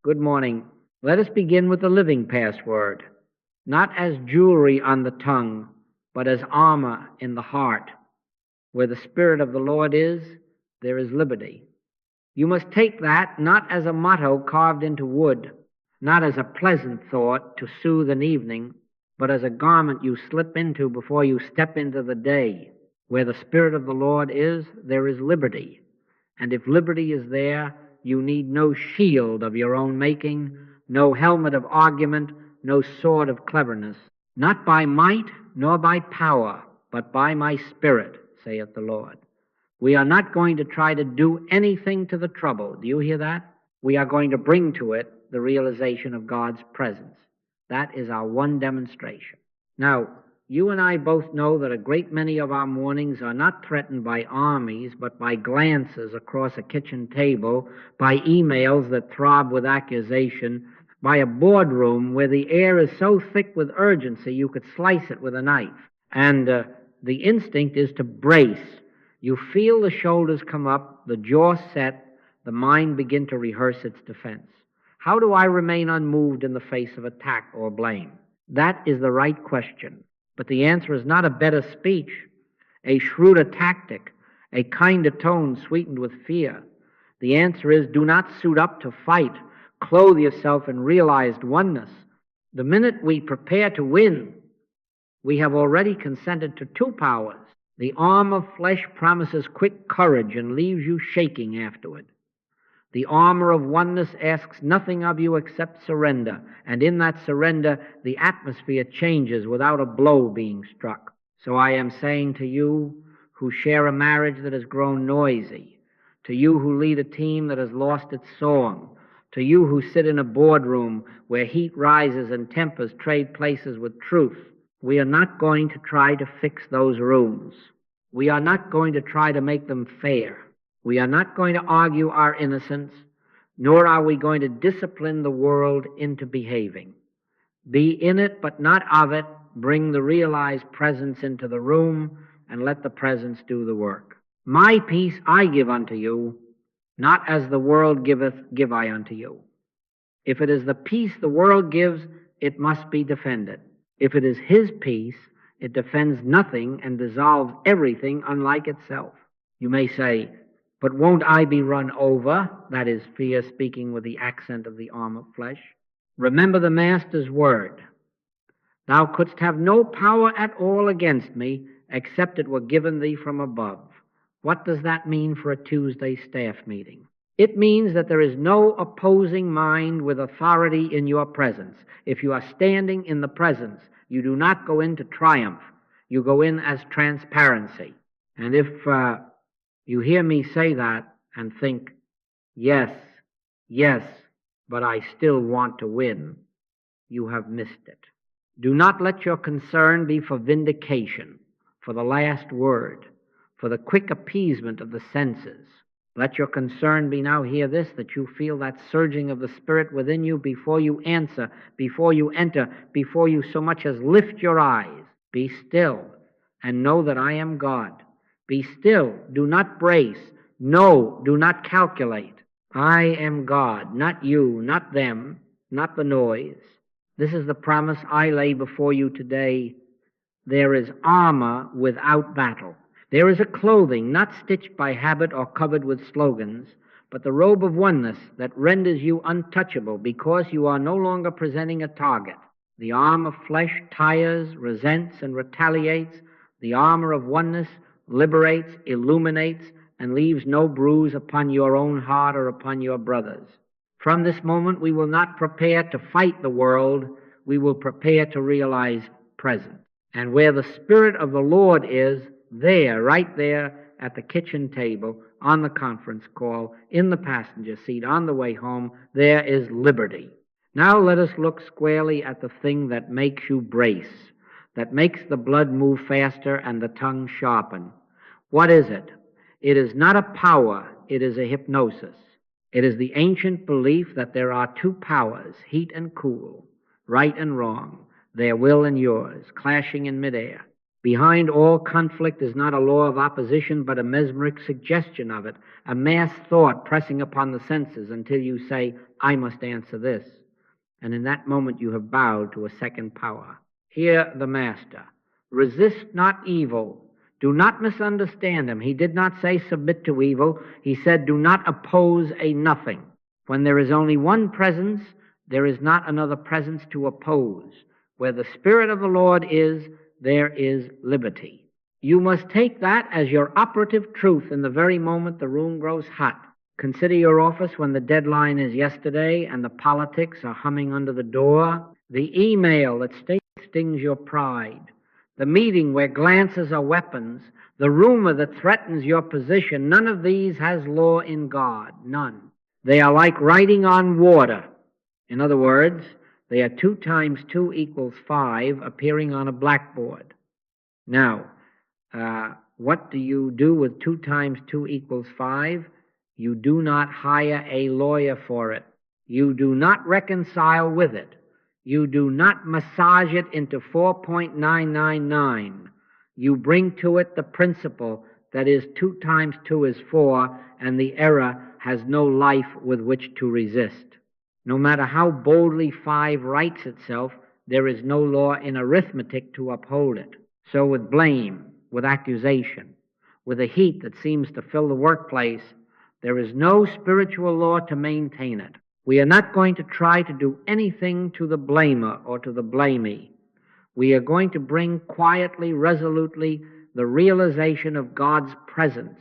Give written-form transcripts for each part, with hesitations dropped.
Good morning. Let us begin with the living password, not as jewelry on the tongue, but as armor in the heart. Where the Spirit of the Lord is, there is liberty. You must take that not as a motto carved into wood, not as a pleasant thought to soothe an evening, but as a garment you slip into before you step into the day. Where the Spirit of the Lord is, there is liberty. And if liberty is there, you need no shield of your own making, no helmet of argument, no sword of cleverness. Not by might nor by power, but by my Spirit, saith the Lord. We are not going to try to do anything to the trouble. Do you hear that? We are going to bring to it the realization of God's presence. That is our one demonstration. Now, you and I both know that a great many of our mornings are not threatened by armies, but by glances across a kitchen table, by emails that throb with accusation, by a boardroom where the air is so thick with urgency you could slice it with a knife. And the instinct is to brace. You feel the shoulders come up, the jaw set, the mind begin to rehearse its defense. How do I remain unmoved in the face of attack or blame? That is the right question. But the answer is not a better speech, a shrewder tactic, a kinder tone sweetened with fear. The answer is, do not suit up to fight. Clothe yourself in realized oneness. The minute we prepare to win, we have already consented to two powers. The arm of flesh promises quick courage and leaves you shaking afterward. The armor of oneness asks nothing of you except surrender, and in that surrender, the atmosphere changes without a blow being struck. So I am saying to you who share a marriage that has grown noisy, to you who lead a team that has lost its song, to you who sit in a boardroom where heat rises and tempers trade places with truth, we are not going to try to fix those rooms. We are not going to try to make them fair. We are not going to argue our innocence, nor are we going to discipline the world into behaving. Be in it, but not of it. Bring the realized presence into the room, and let the presence do the work. My peace I give unto you, not as the world giveth, give I unto you. If it is the peace the world gives, it must be defended. If it is his peace, it defends nothing and dissolves everything unlike itself. You may say, but won't I be run over? That is fear speaking with the accent of the arm of flesh. Remember the Master's word. Thou couldst have no power at all against me, except it were given thee from above. What does that mean for a Tuesday staff meeting? It means that there is no opposing mind with authority in your presence. If you are standing in the presence, you do not go into triumph. You go in as transparency. And if you hear me say that and think, yes, but I still want to win, you have missed it. Do not let your concern be for vindication, for the last word, for the quick appeasement of the senses. Let your concern be, now hear this, that you feel that surging of the Spirit within you before you answer, before you enter, before you so much as lift your eyes. Be still and know that I am God. Be still, do not brace. No, do not calculate. I am God, not you, not them, not the noise. This is the promise I lay before you today. There is armor without battle. There is a clothing not stitched by habit or covered with slogans, but the robe of oneness that renders you untouchable because you are no longer presenting a target. The arm of flesh tires, resents, and retaliates. The armor of oneness liberates, illuminates, and leaves no bruise upon your own heart or upon your brother's. From this moment, we will not prepare to fight the world. We will prepare to realize presence. And where the Spirit of the Lord is, there, right there at the kitchen table, on the conference call, in the passenger seat, on the way home, there is liberty. Now let us look squarely at the thing that makes you brace, that makes the blood move faster and the tongue sharpen. What is it? It is not a power, it is a hypnosis. It is the ancient belief that there are two powers, heat and cool, right and wrong, their will and yours, clashing in midair. Behind all conflict is not a law of opposition, but a mesmeric suggestion of it, a mass thought pressing upon the senses until you say, I must answer this. And in that moment you have bowed to a second power. Hear the Master. Resist not evil. Do not misunderstand him. He did not say submit to evil. He said do not oppose a nothing. When there is only one presence, there is not another presence to oppose. Where the Spirit of the Lord is, there is liberty. You must take that as your operative truth in the very moment the room grows hot. Consider your office when the deadline is yesterday and the politics are humming under the door. The email that stings your pride. The meeting where glances are weapons. The rumor that threatens your position. None of these has law in God. None. They are like writing on water. In other words, they are 2 times 2 equals 5 appearing on a blackboard. Now, what do you do with 2 times 2 equals 5? You do not hire a lawyer for it. You do not reconcile with it. You do not massage it into 4.999. You bring to it the principle that is 2 times 2 is 4, and the error has no life with which to resist. No matter how boldly 5 writes itself, there is no law in arithmetic to uphold it. So with blame, with accusation, with the heat that seems to fill the workplace, there is no spiritual law to maintain it. We are not going to try to do anything to the blamer or to the blamee. We are going to bring quietly, resolutely, the realization of God's presence.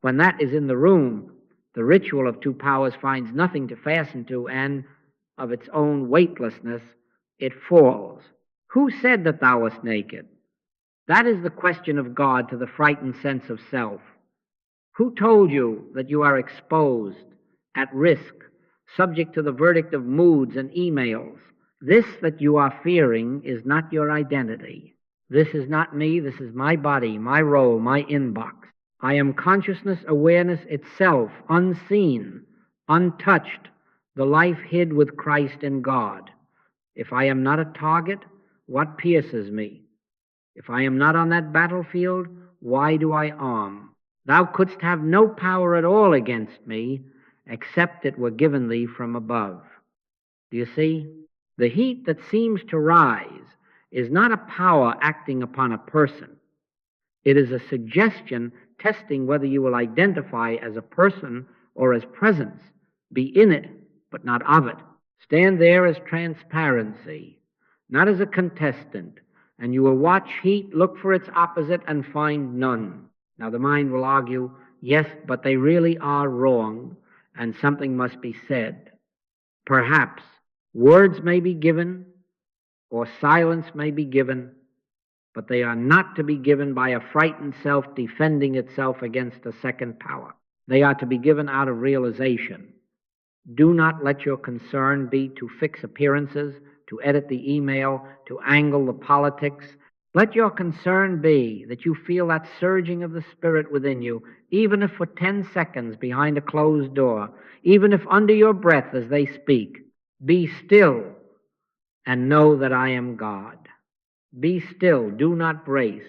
When that is in the room, the ritual of 2 powers finds nothing to fasten to, and of its own weightlessness, it falls. Who said that thou wast naked? That is the question of God to the frightened sense of self. Who told you that you are exposed, at risk, subject to the verdict of moods and emails? This that you are fearing is not your identity. This is not me. This is my body, my role, my inbox. I am consciousness, awareness itself, unseen, untouched, the life hid with Christ in God. If I am not a target, what pierces me? If I am not on that battlefield, why do I arm? Thou couldst have no power at all against me, except it were given thee from above. Do you see? The heat that seems to rise is not a power acting upon a person. It is a suggestion testing whether you will identify as a person or as presence, be in it, but not of it. Stand there as transparency, not as a contestant, and you will watch heat, look for its opposite, and find none. Now the mind will argue, yes, but they really are wrong, and something must be said. Perhaps words may be given, or silence may be given, but they are not to be given by a frightened self defending itself against a second power. They are to be given out of realization. Do not let your concern be to fix appearances, to edit the email, to angle the politics. Let your concern be that you feel that surging of the Spirit within you, even if for 10 seconds behind a closed door, even if under your breath as they speak. Be still and know that I am God. Be still, do not brace.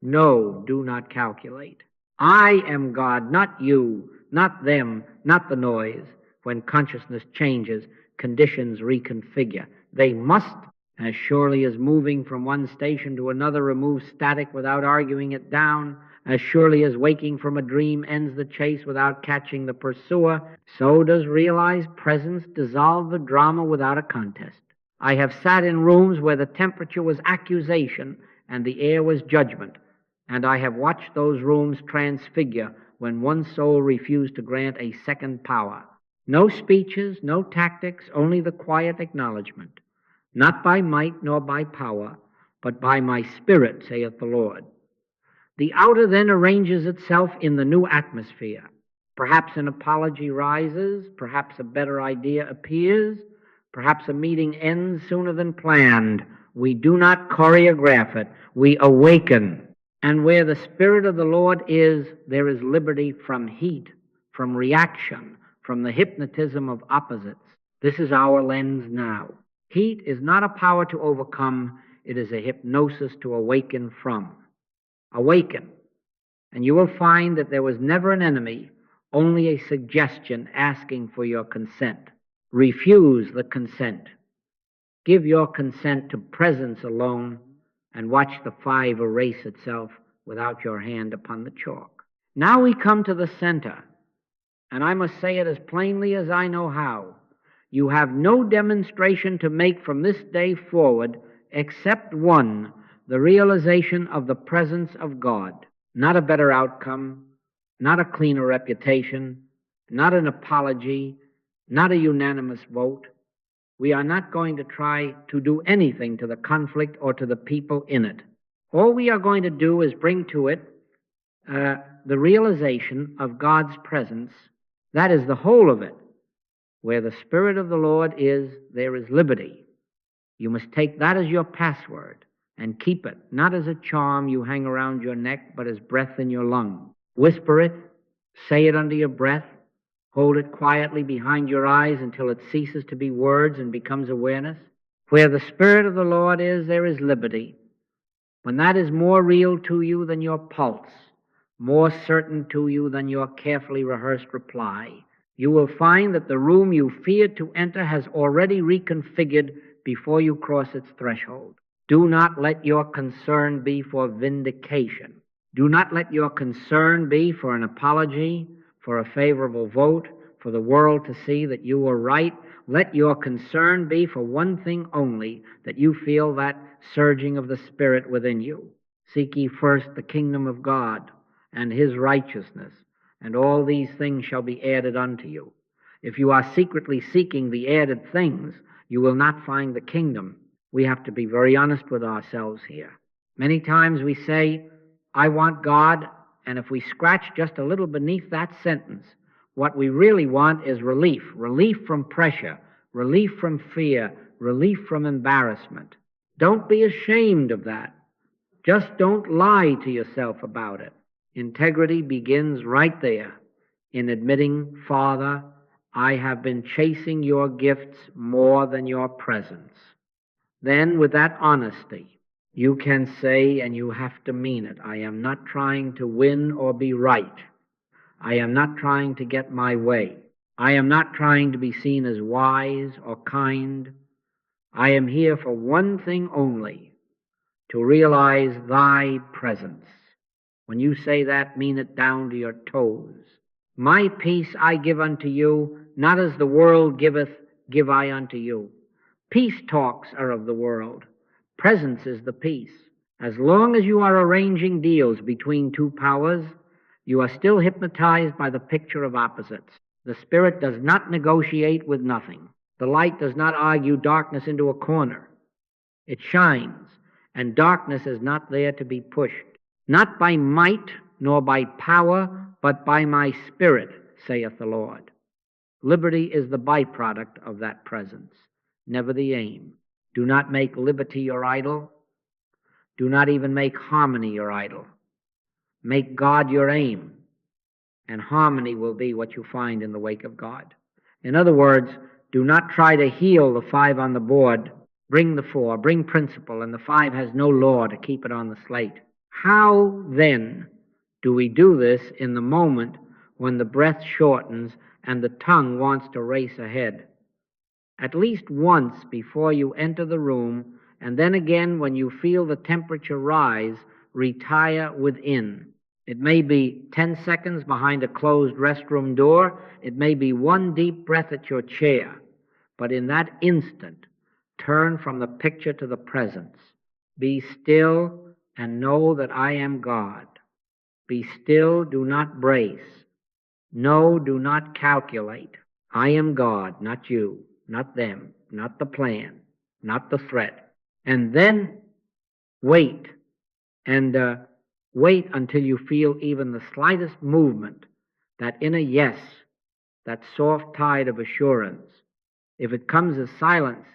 No, do not calculate. I am God, not you, not them, not the noise. When consciousness changes, conditions reconfigure. They must, as surely as moving from one station to another removes static without arguing it down, as surely as waking from a dream ends the chase without catching the pursuer, so does realized presence dissolve the drama without a contest. I have sat in rooms where the temperature was accusation and the air was judgment, and I have watched those rooms transfigure when one soul refused to grant a second power. No speeches, no tactics, only the quiet acknowledgement. Not by might nor by power, but by my Spirit, saith the Lord. The outer then arranges itself in the new atmosphere. Perhaps an apology rises, perhaps a better idea appears, perhaps a meeting ends sooner than planned. We do not choreograph it, we awaken. And where the Spirit of the Lord is, there is liberty from heat, from reaction, from the hypnotism of opposites. This is our lens now. Heat is not a power to overcome, it is a hypnosis to awaken from. Awaken, and you will find that there was never an enemy, only a suggestion asking for your consent. Refuse the consent. Give your consent to presence alone, and watch the 5 erase itself without your hand upon the chalk. Now we come to the center, and I must say it as plainly as I know how. You have no demonstration to make from this day forward except one, the realization of the presence of God. Not a better outcome, not a cleaner reputation, not an apology, not a unanimous vote. We are not going to try to do anything to the conflict or to the people in it. All we are going to do is bring to it the realization of God's presence. That is the whole of it. Where the Spirit of the Lord is, there is liberty. You must take that as your password and keep it, not as a charm you hang around your neck, but as breath in your lung. Whisper it, say it under your breath, hold it quietly behind your eyes until it ceases to be words and becomes awareness. Where the Spirit of the Lord is, there is liberty. When that is more real to you than your pulse, more certain to you than your carefully rehearsed reply, you will find that the room you feared to enter has already reconfigured before you cross its threshold. Do not let your concern be for vindication. Do not let your concern be for an apology, for a favorable vote, for the world to see that you were right. Let your concern be for one thing only, that you feel that surging of the Spirit within you. Seek ye first the kingdom of God and His righteousness, and all these things shall be added unto you. If you are secretly seeking the added things, you will not find the kingdom. We have to be very honest with ourselves here. Many times we say, I want God, and if we scratch just a little beneath that sentence, what we really want is relief. Relief from pressure, relief from fear, relief from embarrassment. Don't be ashamed of that. Just don't lie to yourself about it. Integrity begins right there in admitting, Father, I have been chasing your gifts more than your presence. Then, with that honesty, you can say, and you have to mean it, I am not trying to win or be right. I am not trying to get my way. I am not trying to be seen as wise or kind. I am here for one thing only, to realize thy presence. When you say that, mean it down to your toes. My peace I give unto you, not as the world giveth, give I unto you. Peace talks are of the world. Presence is the peace. As long as you are arranging deals between two powers, you are still hypnotized by the picture of opposites. The Spirit does not negotiate with nothing. The light does not argue darkness into a corner. It shines, and darkness is not there to be pushed. Not by might nor by power, but by my Spirit, saith the Lord. Liberty is the byproduct of that presence, never the aim. Do not make liberty your idol. Do not even make harmony your idol. Make God your aim, and harmony will be what you find in the wake of God. In other words, do not try to heal the 5 on the board. Bring the 4, bring principle, and the 5 has no law to keep it on the slate. How, then, do we do this in the moment when the breath shortens and the tongue wants to race ahead? At least once before you enter the room, and then again when you feel the temperature rise, retire within. It may be 10 seconds behind a closed restroom door. It may be one deep breath at your chair. But in that instant, turn from the picture to the presence. Be still and know that I am God. Be still, do not brace. No, do not calculate. I am God, not you, not them, not the plan, not the threat. And then wait, and wait until you feel even the slightest movement, that inner yes, that soft tide of assurance. If it comes as silence,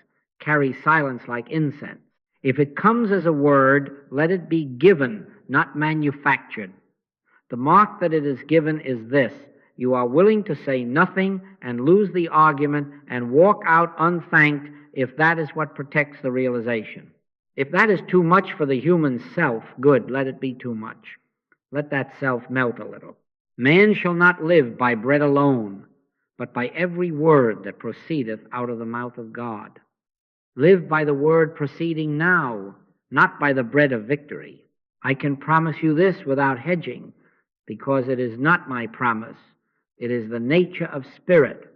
carry silence like incense. If it comes as a word, let it be given, not manufactured. The mark that it is given is this: you are willing to say nothing and lose the argument and walk out unthanked if that is what protects the realization. If that is too much for the human self, good, let it be too much. Let that self melt a little. Man shall not live by bread alone, but by every word that proceedeth out of the mouth of God. Live by the word proceeding now, not by the bread of victory. I can promise you this without hedging, because it is not my promise. It is the nature of spirit.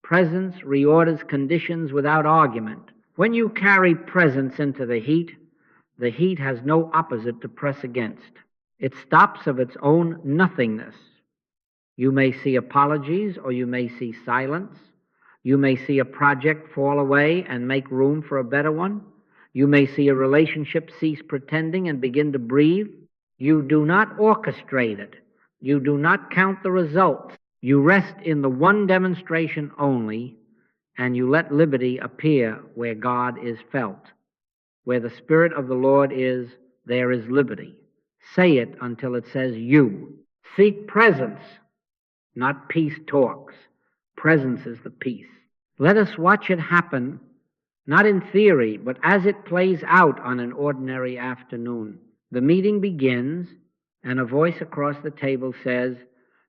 Presence reorders conditions without argument. When you carry presence into the heat has no opposite to press against. It stops of its own nothingness. You may see apologies, or you may see silence. You may see a project fall away and make room for a better one. You may see a relationship cease pretending and begin to breathe. You do not orchestrate it. You do not count the results. You rest in the one demonstration only, and you let liberty appear where God is felt. Where the Spirit of the Lord is, there is liberty. Say it until it says you. Seek presence, not peace talks. Presence is the peace. Let us watch it happen, not in theory, but as it plays out on an ordinary afternoon. The meeting begins, and a voice across the table says,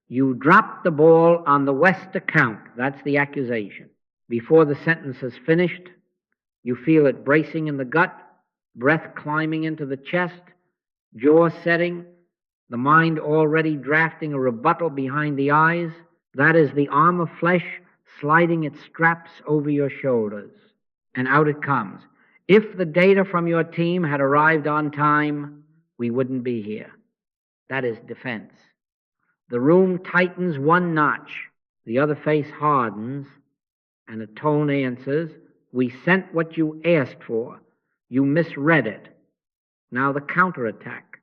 "You dropped the ball on the West account." That's the accusation. Before the sentence is finished, you feel it bracing in the gut, breath climbing into the chest, jaw setting, the mind already drafting a rebuttal behind the eyes. That is the arm of flesh sliding its straps over your shoulders. And out it comes. If the data from your team had arrived on time, we wouldn't be here. That is defense. The room tightens one notch, the other face hardens, and a tone answers, "We sent what you asked for. You misread it." Now the counterattack.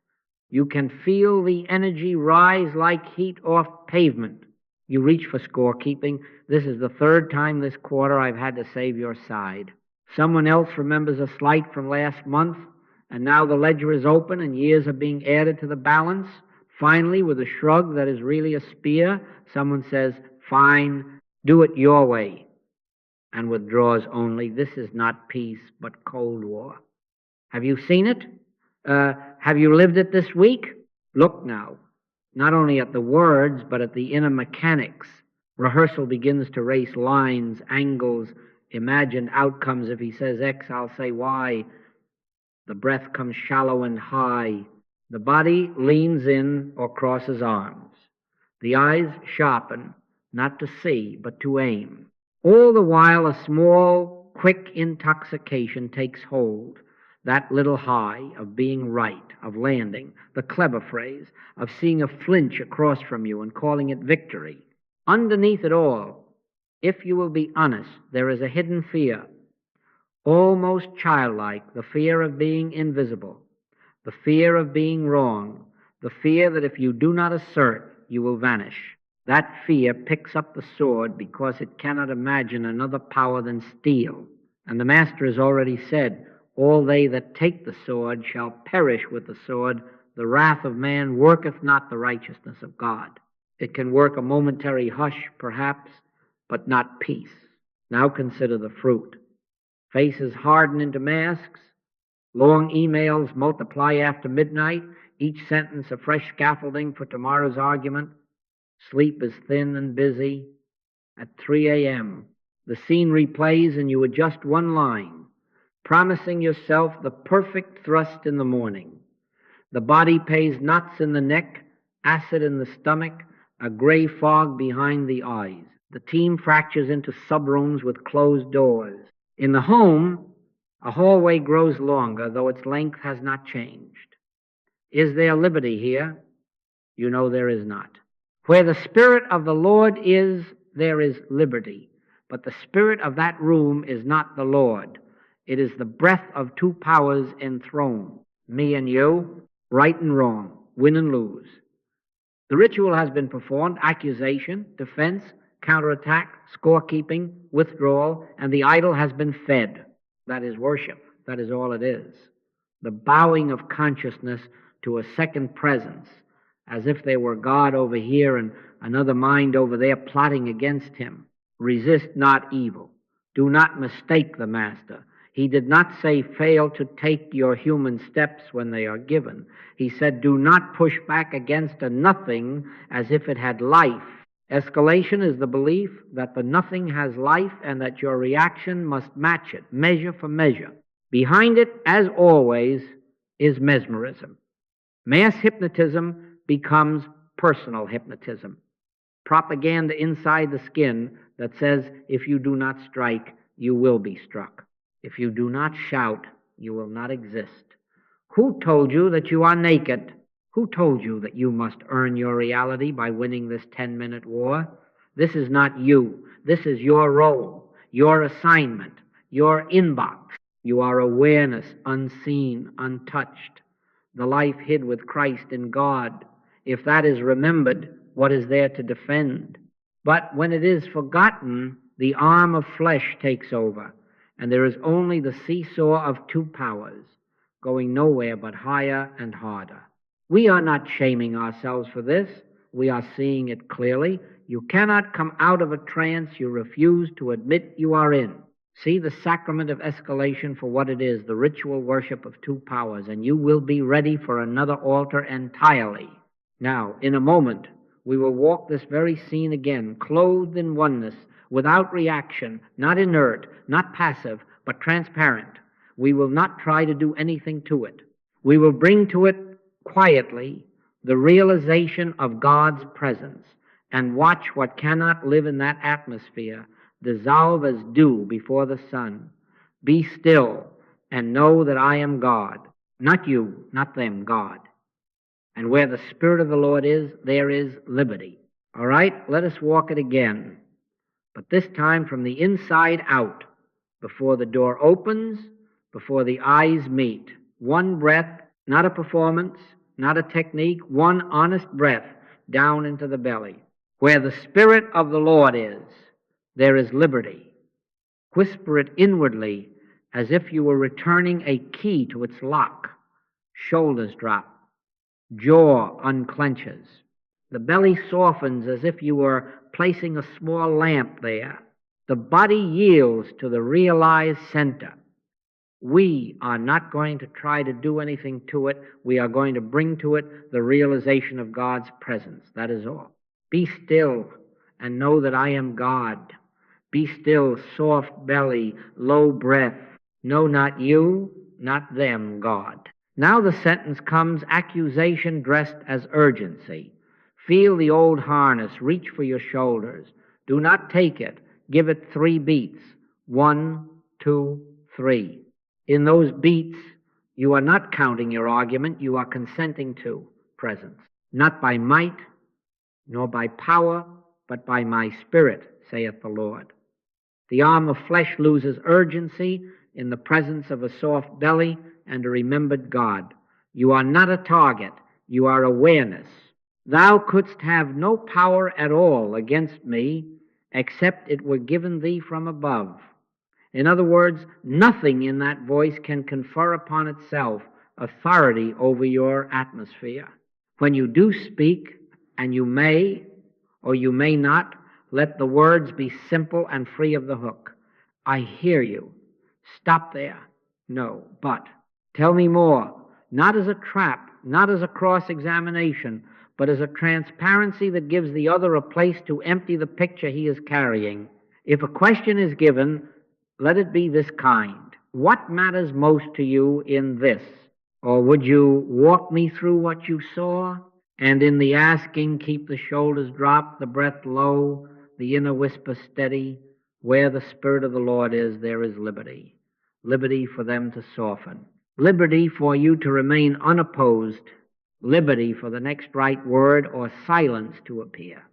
You can feel the energy rise like heat off pavement. You reach for scorekeeping. This is the third time this quarter I've had to save your side. Someone else remembers a slight from last month, and now the ledger is open and years are being added to the balance. Finally, with a shrug that is really a spear, someone says, "Fine, do it your way," and withdraws only. This is not peace, but Cold War. Have you seen it? Have you lived it this week? Look now, not only at the words, but at the inner mechanics. Rehearsal begins to race lines, angles, imagined outcomes. If he says X, I'll say Y. The breath comes shallow and high. The body leans in or crosses arms. The eyes sharpen, not to see, but to aim. All the while, a small, quick intoxication takes hold. That little high of being right, of landing, the clever phrase, of seeing a flinch across from you and calling it victory. Underneath it all, if you will be honest, there is a hidden fear, almost childlike, the fear of being invisible, the fear of being wrong, the fear that if you do not assert, you will vanish. That fear picks up the sword because it cannot imagine another power than steel. And the Master has already said, "All they that take the sword shall perish with the sword. The wrath of man worketh not the righteousness of God." It can work a momentary hush, perhaps, but not peace. Now consider the fruit. Faces harden into masks. Long emails multiply after midnight, each sentence a fresh scaffolding for tomorrow's argument. Sleep is thin and busy. At 3 a.m., the scene replays and you adjust one line, promising yourself the perfect thrust in the morning. The body pays knots in the neck, acid in the stomach, a gray fog behind the eyes. The team fractures into subrooms with closed doors. In the home, a hallway grows longer, though its length has not changed. Is there liberty here? You know there is not. Where the Spirit of the Lord is, there is liberty. But the spirit of that room is not the Lord. It is the breath of two powers enthroned, me and you, right and wrong, win and lose. The ritual has been performed, accusation, defense, counterattack, scorekeeping, withdrawal, and the idol has been fed. That is worship. That is all it is. The bowing of consciousness to a second presence, as if there were God over here and another mind over there plotting against him. Resist not evil. Do not mistake the Master. He did not say fail to take your human steps when they are given. He said do not push back against a nothing as if it had life. Escalation is the belief that the nothing has life and that your reaction must match it, measure for measure. Behind it, as always, is mesmerism. Mass hypnotism becomes personal hypnotism. Propaganda inside the skin that says if you do not strike, you will be struck. If you do not shout, you will not exist. Who told you that you are naked? Who told you that you must earn your reality by winning this 10-minute war? This is not you. This is your role, your assignment, your inbox. You are awareness, unseen, untouched, the life hid with Christ in God. If that is remembered, what is there to defend? But when it is forgotten, the arm of flesh takes over, and there is only the seesaw of two powers, going nowhere but higher and harder. We are not shaming ourselves for this. We are seeing it clearly. You cannot come out of a trance you refuse to admit you are in. See the sacrament of escalation for what it is, the ritual worship of two powers, and you will be ready for another altar entirely. Now, in a moment, we will walk this very scene again, clothed in oneness, without reaction, not inert, not passive, but transparent. We will not try to do anything to it. We will bring to it quietly the realization of God's presence and watch what cannot live in that atmosphere dissolve as dew before the sun. Be still and know that I am God. Not you, not them, God. And where the Spirit of the Lord is, there is liberty. All right, let us walk it again. But this time from the inside out, before the door opens, before the eyes meet. One breath, not a performance, not a technique, one honest breath down into the belly. Where the Spirit of the Lord is, there is liberty. Whisper it inwardly as if you were returning a key to its lock. Shoulders drop. Jaw unclenches. The belly softens as if you were placing a small lamp there. The body yields to the realized center. We are not going to try to do anything to it. We are going to bring to it the realization of God's presence. That is all. Be still and know that I am God. Be still, soft belly, low breath. No, not you, not them, God. Now the sentence comes, accusation dressed as urgency. Feel the old harness, reach for your shoulders. Do not take it. Give it 3 beats. 1, 2, 3. In those beats, you are not counting your argument, you are consenting to presence. Not by might, nor by power, but by my Spirit, saith the Lord. The arm of flesh loses urgency in the presence of a soft belly and a remembered God. You are not a target, you are awareness. Thou couldst have no power at all against me, except it were given thee from above. In other words, nothing in that voice can confer upon itself authority over your atmosphere. When you do speak, and you may or you may not, let the words be simple and free of the hook. I hear you. Stop there. No, but tell me more, not as a trap, not as a cross-examination, but as a transparency that gives the other a place to empty the picture he is carrying. If a question is given, let it be this kind. What matters most to you in this? Or would you walk me through what you saw? And in the asking, keep the shoulders dropped, the breath low, the inner whisper steady. Where the Spirit of the Lord is, there is liberty. Liberty for them to soften. Liberty for you to remain unopposed. Liberty for the next right word or silence to appear.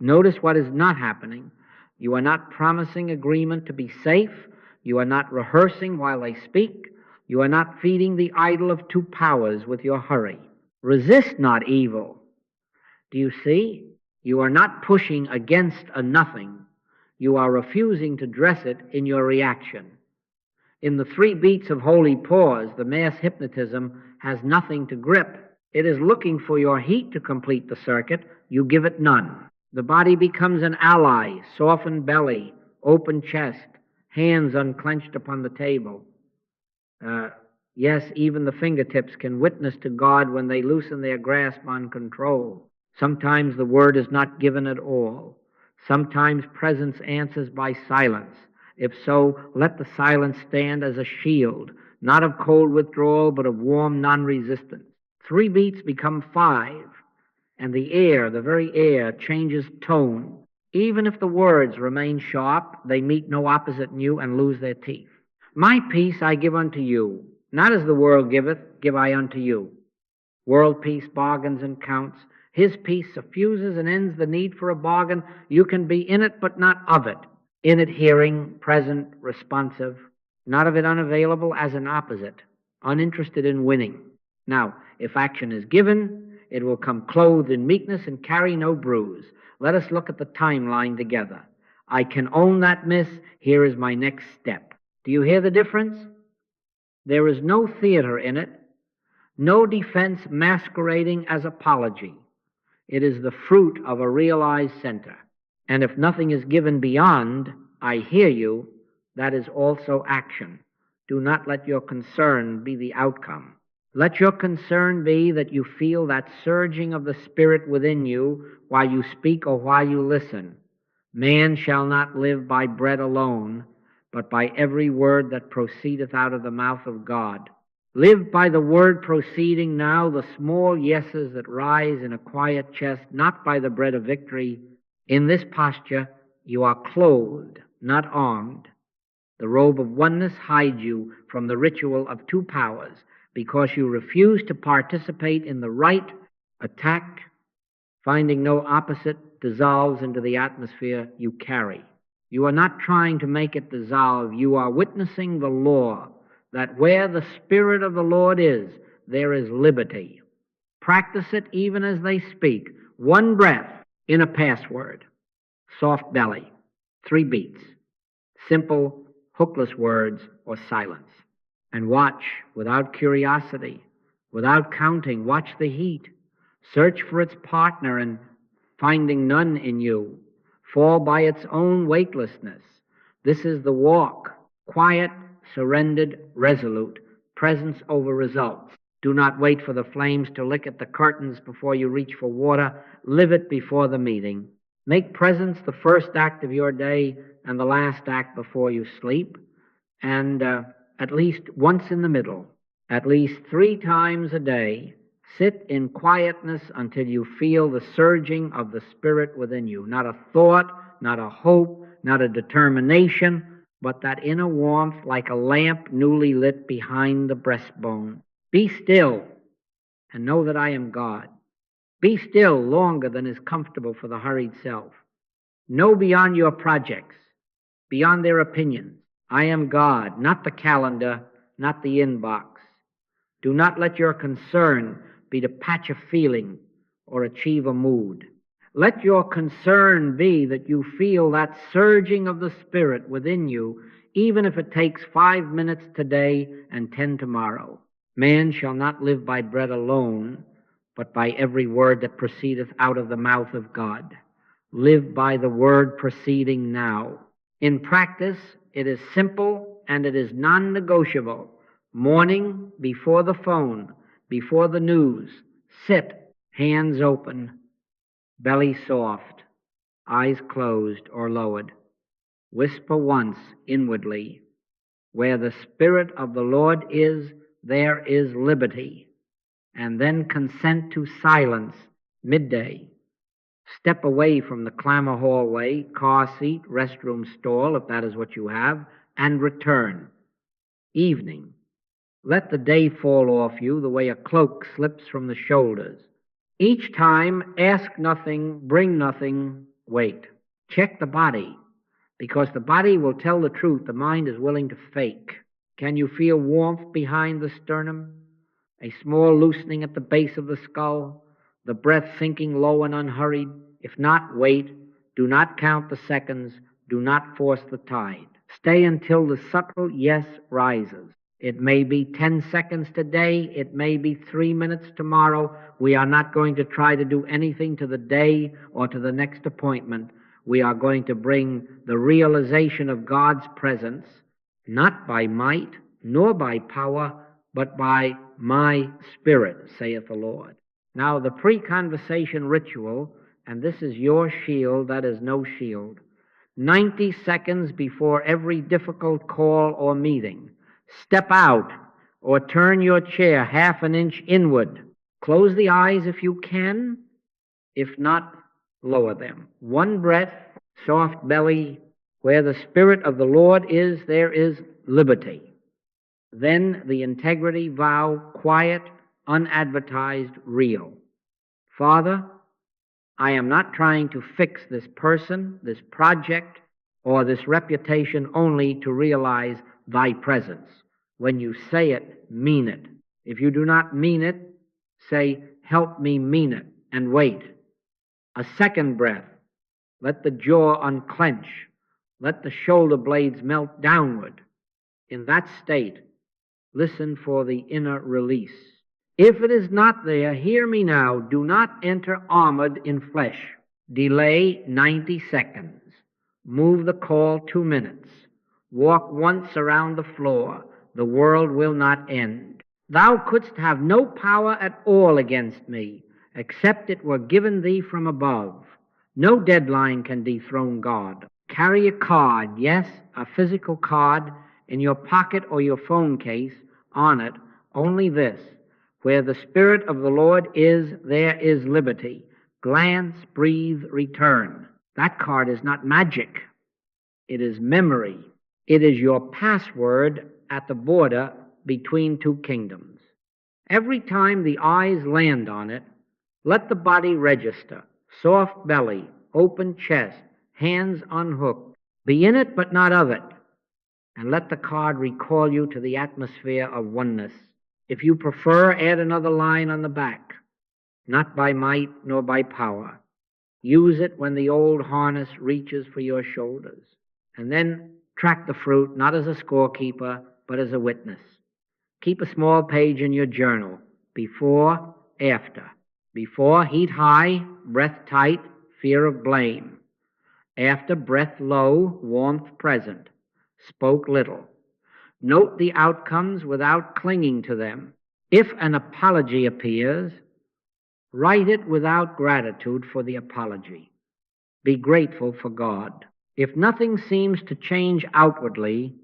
Notice what is not happening. You are not promising agreement to be safe. You are not rehearsing while they speak. You are not feeding the idol of two powers with your hurry. Resist not evil. Do you see? You are not pushing against a nothing. You are refusing to dress it in your reaction. In the 3 beats of holy pause, the mass hypnotism has nothing to grip. It is looking for your heat to complete the circuit. You give it none. The body becomes an ally, softened belly, open chest, hands unclenched upon the table. Uh, yes, even the fingertips can witness to God when they loosen their grasp on control. Sometimes the word is not given at all. Sometimes presence answers by silence. If so, let the silence stand as a shield, not of cold withdrawal, but of warm non-resistance. 3 beats become 5, and the air, the very air, changes tone. Even if the words remain sharp, they meet no opposite in you and lose their teeth. My peace I give unto you, not as the world giveth, give I unto you. World peace bargains and counts. His peace suffuses and ends the need for a bargain. You can be in it, but not of it. In it, hearing, present, responsive. Not of it unavailable as an opposite, uninterested in winning. Now, if action is given, it will come clothed in meekness and carry no bruise. Let us look at the timeline together. I can own that, miss. Here is my next step. Do you hear the difference? There is no theater in it, no defense masquerading as apology. It is the fruit of a realized center. And if nothing is given beyond, I hear you, that is also action. Do not let your concern be the outcome. Let your concern be that you feel that surging of the Spirit within you while you speak or while you listen. Man shall not live by bread alone, but by every word that proceedeth out of the mouth of God. Live by the word proceeding now, the small yeses that rise in a quiet chest, not by the bread of victory. In this posture, you are clothed, not armed. The robe of oneness hides you from the ritual of 2 powers because you refuse to participate in the right attack. Finding no opposite dissolves into the atmosphere you carry. You are not trying to make it dissolve. You are witnessing the law that where the Spirit of the Lord is, there is liberty. Practice it even as they speak. 1 breath in a password. Soft belly. 3 beats. Simple, hookless words or silence. And watch without curiosity, without counting. Watch the heat. Search for its partner and finding none in you. Fall by its own weightlessness. This is the walk. Quiet, surrendered, resolute, presence over results. Do not wait for the flames to lick at the curtains before you reach for water. Live it before the meeting. Make presence the first act of your day and the last act before you sleep, and at least once in the middle, at least 3 times a day, sit in quietness until you feel the surging of the Spirit within you. Not a thought, not a hope, not a determination, but that inner warmth like a lamp newly lit behind the breastbone. Be still and know that I am God. Be still longer than is comfortable for the hurried self. Know beyond your projects, beyond their opinions. I am God, not the calendar, not the inbox. Do not let your concern be to patch a feeling or achieve a mood. Let your concern be that you feel that surging of the Spirit within you, even if it takes 5 minutes today and 10 tomorrow. Man shall not live by bread alone, but by every word that proceedeth out of the mouth of God. Live by the word proceeding now. In practice, it is simple and it is non-negotiable. Morning, before the phone, before the news, sit, hands open, belly soft, eyes closed or lowered. Whisper once inwardly, where the Spirit of the Lord is, there is liberty. And then consent to silence midday. Step away from the clamor hallway, car seat, restroom stall, if that is what you have, and return. Evening. Let the day fall off you the way a cloak slips from the shoulders. Each time, ask nothing, bring nothing, wait. Check the body, because the body will tell the truth. The mind is willing to fake. Can you feel warmth behind the sternum? A small loosening at the base of the skull? The breath sinking low and unhurried? If not, wait. Do not count the seconds. Do not force the tide. Stay until the subtle yes rises. It may be 10 seconds today. It may be 3 minutes tomorrow. We are not going to try to do anything to the day or to the next appointment. We are going to bring the realization of God's presence, not by might, nor by power, but by my Spirit, saith the Lord. Now, the pre-conversation ritual, and this is your shield, that is no shield, 90 seconds before every difficult call or meeting, step out or turn your chair half an inch inward. Close the eyes if you can. If not, lower them. One breath, soft belly. Where the Spirit of the Lord is, there is liberty. Then the integrity vow, quiet, unadvertised, real. Father, I am not trying to fix this person, this project, or this reputation only to realize thy presence. When you say it, mean it. If you do not mean it, say, help me mean it, and wait. A second breath. Let the jaw unclench. Let the shoulder blades melt downward. In that state, listen for the inner release. If it is not there, hear me now. Do not enter armored in flesh. Delay 90 seconds. Move the call 2 minutes. Walk once around the floor. The world will not end. Thou couldst have no power at all against me, except it were given thee from above. No deadline can dethrone God. Carry a card, yes, a physical card, in your pocket or your phone case. On it, only this: where the Spirit of the Lord is, there is liberty. Glance, breathe, return. That card is not magic. It is memory. It is your password at the border between two kingdoms. Every time the eyes land on it, let the body register. Soft belly, open chest, hands unhooked. Be in it but not of it. And let the card recall you to the atmosphere of oneness. If you prefer, add another line on the back. Not by might nor by power. Use it when the old harness reaches for your shoulders. And then track the fruit, not as a scorekeeper, but as a witness. Keep a small page in your journal. Before, after. Before, heat high, breath tight, fear of blame. After, breath low, warmth present. Spoke little. Note the outcomes without clinging to them. If an apology appears, write it without gratitude for the apology. Be grateful for God. If nothing seems to change outwardly,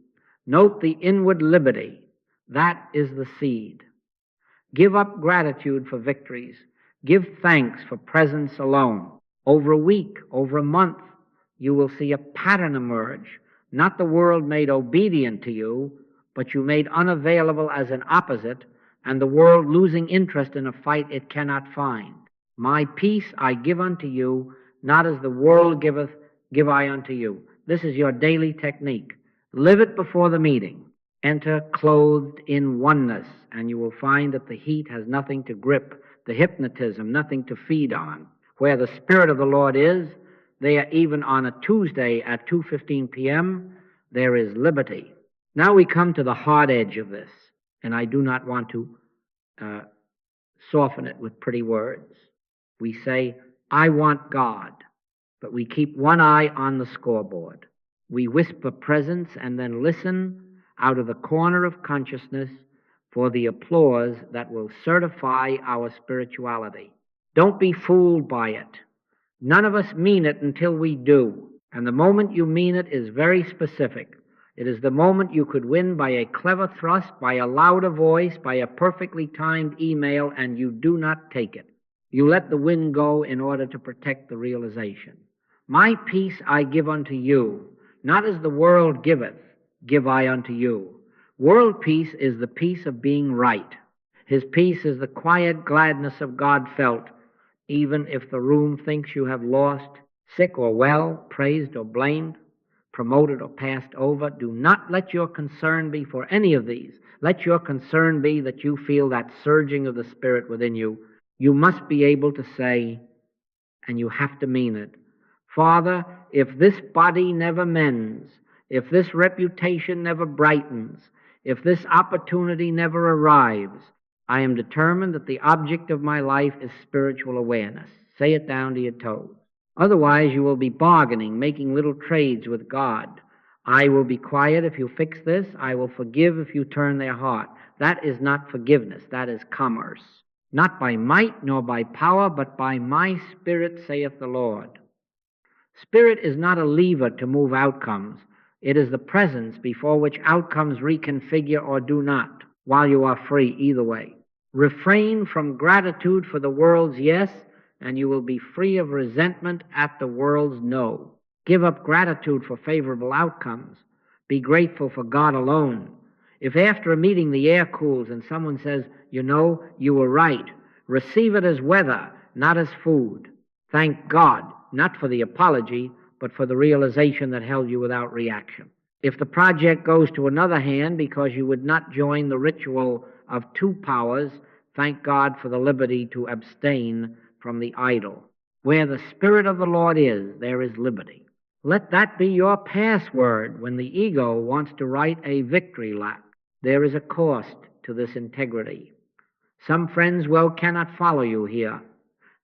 note the inward liberty. That is the seed. Give up gratitude for victories. Give thanks for presence alone. Over a week, over a month, you will see a pattern emerge. Not the world made obedient to you, but you made unavailable as an opposite, and the world losing interest in a fight it cannot find. My peace I give unto you, not as the world giveth, give I unto you. This is your daily technique. Live it before the meeting. Enter clothed in oneness, and you will find that the heat has nothing to grip, the hypnotism nothing to feed on. Where the Spirit of the Lord is, there, even on a Tuesday at 2:15 p.m., there is liberty. Now we come to the hard edge of this, and I do not want to soften it with pretty words. We say, I want God, but we keep one eye on the scoreboard. We whisper presence and then listen out of the corner of consciousness for the applause that will certify our spirituality. Don't be fooled by it. None of us mean it until we do, and the moment you mean it is very specific. It is the moment you could win by a clever thrust, by a louder voice, by a perfectly timed email, and you do not take it. You let the wind go in order to protect the realization. My peace I give unto you, not as the world giveth, give I unto you. World peace is the peace of being right. His peace is the quiet gladness of God felt, even if the room thinks you have lost, sick or well, praised or blamed, promoted or passed over. Do not let your concern be for any of these. Let your concern be that you feel that surging of the Spirit within you. You must be able to say, and you have to mean it, Father, if this body never mends, if this reputation never brightens, if this opportunity never arrives, I am determined that the object of my life is spiritual awareness. Say it down to your toes. Otherwise, you will be bargaining, making little trades with God. I will be quiet if you fix this. I will forgive if you turn their heart. That is not forgiveness. That is commerce. Not by might nor by power, but by my Spirit, saith the Lord. Spirit is not a lever to move outcomes. It is the presence before which outcomes reconfigure or do not, while you are free either way. Refrain from gratitude for the world's yes, and you will be free of resentment at the world's no. Give up gratitude for favorable outcomes. Be grateful for God alone. If after a meeting the air cools and someone says, you know, you were right, receive it as weather, not as food. Thank God, not for the apology, but for the realization that held you without reaction. If the project goes to another hand because you would not join the ritual of two powers, thank God for the liberty to abstain from the idol. Where the Spirit of the Lord is, there is liberty. Let that be your password when the ego wants to write a victory lap. There is a cost to this integrity. Some friends cannot follow you here.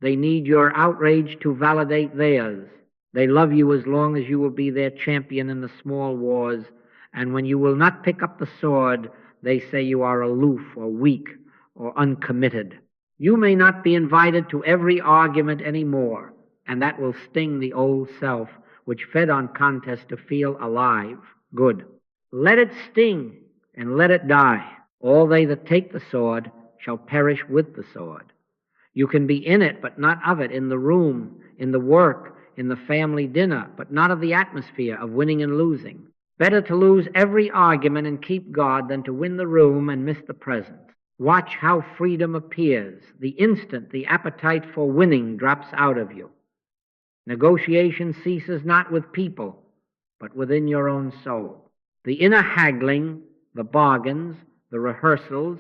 They need your outrage to validate theirs. They love you as long as you will be their champion in the small wars, and when you will not pick up the sword, they say you are aloof or weak or uncommitted. You may not be invited to every argument anymore, and that will sting the old self, which fed on contest to feel alive. Good. Let it sting, and let it die. All they that take the sword shall perish with the sword. You can be in it, but not of it, in the room, in the work, in the family dinner, but not of the atmosphere of winning and losing. Better to lose every argument and keep God than to win the room and miss the present. Watch how freedom appears. The instant the appetite for winning drops out of you. Negotiation ceases not with people, but within your own soul. The inner haggling, the bargains, the rehearsals,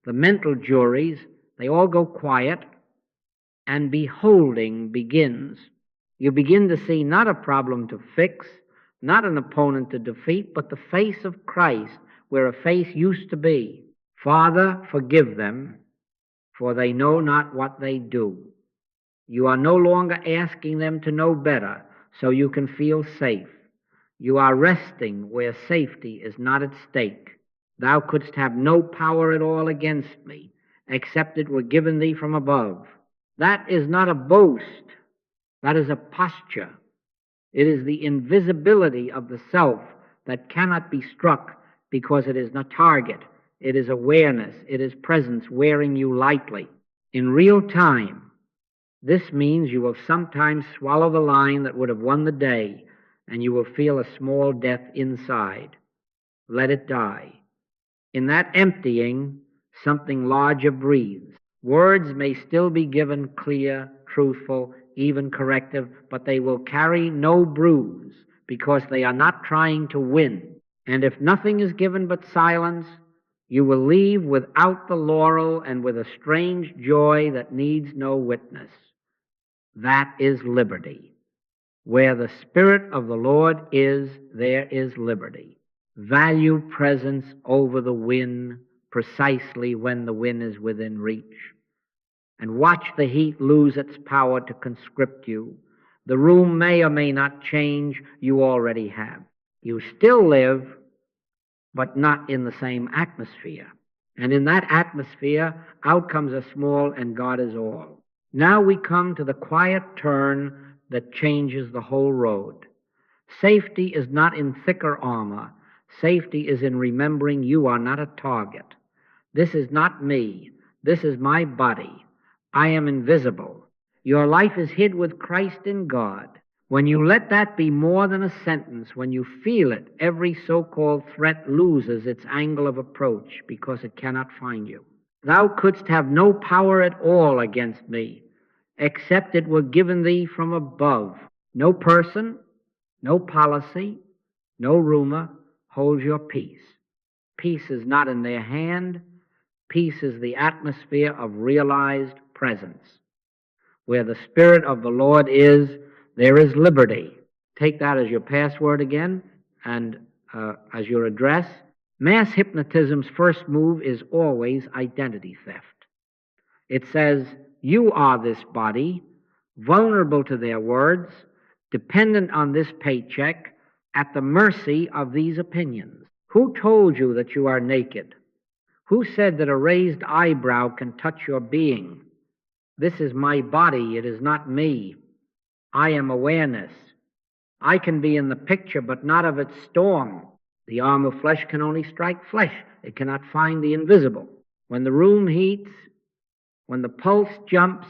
the mental juries, they all go quiet, and beholding begins. You begin to see not a problem to fix, not an opponent to defeat, but the face of Christ where a face used to be. Father, forgive them, for they know not what they do. You are no longer asking them to know better so you can feel safe. You are resting where safety is not at stake. Thou couldst have no power at all against me, except it were given thee from above. That is not a boast. That is a posture. It is the invisibility of the self that cannot be struck because it is not target. It is awareness. It is presence wearing you lightly. In real time, this means you will sometimes swallow the line that would have won the day, and you will feel a small death inside. Let it die. In that emptying, something larger breathes. Words may still be given clear, truthful, even corrective, but they will carry no bruise because they are not trying to win. And if nothing is given but silence, you will leave without the laurel and with a strange joy that needs no witness. That is liberty. Where the Spirit of the Lord is, there is liberty. Value presence over the win precisely when the win is within reach. And watch the heat lose its power to conscript you. The room may or may not change, you already have. You still live, but not in the same atmosphere. And in that atmosphere, outcomes are small and God is all. Now we come to the quiet turn that changes the whole road. Safety is not in thicker armor. Safety is in remembering you are not a target. This is not me. This is my body. I am invisible. Your life is hid with Christ in God. When you let that be more than a sentence, when you feel it, every so-called threat loses its angle of approach because it cannot find you. Thou couldst have no power at all against me, except it were given thee from above. No person, no policy, no rumor holds your peace. Peace is not in their hand. Peace is the atmosphere of realized presence. Where the Spirit of the Lord is, there is liberty. Take that as your password again and as your address. Mass hypnotism's first move is always identity theft. It says, you are this body, vulnerable to their words, dependent on this paycheck, at the mercy of these opinions. Who told you that you are naked? Who said that a raised eyebrow can touch your being? This is my body, it is not me. I am awareness. I can be in the picture, but not of its storm. The arm of flesh can only strike flesh. It cannot find the invisible. When the room heats, when the pulse jumps,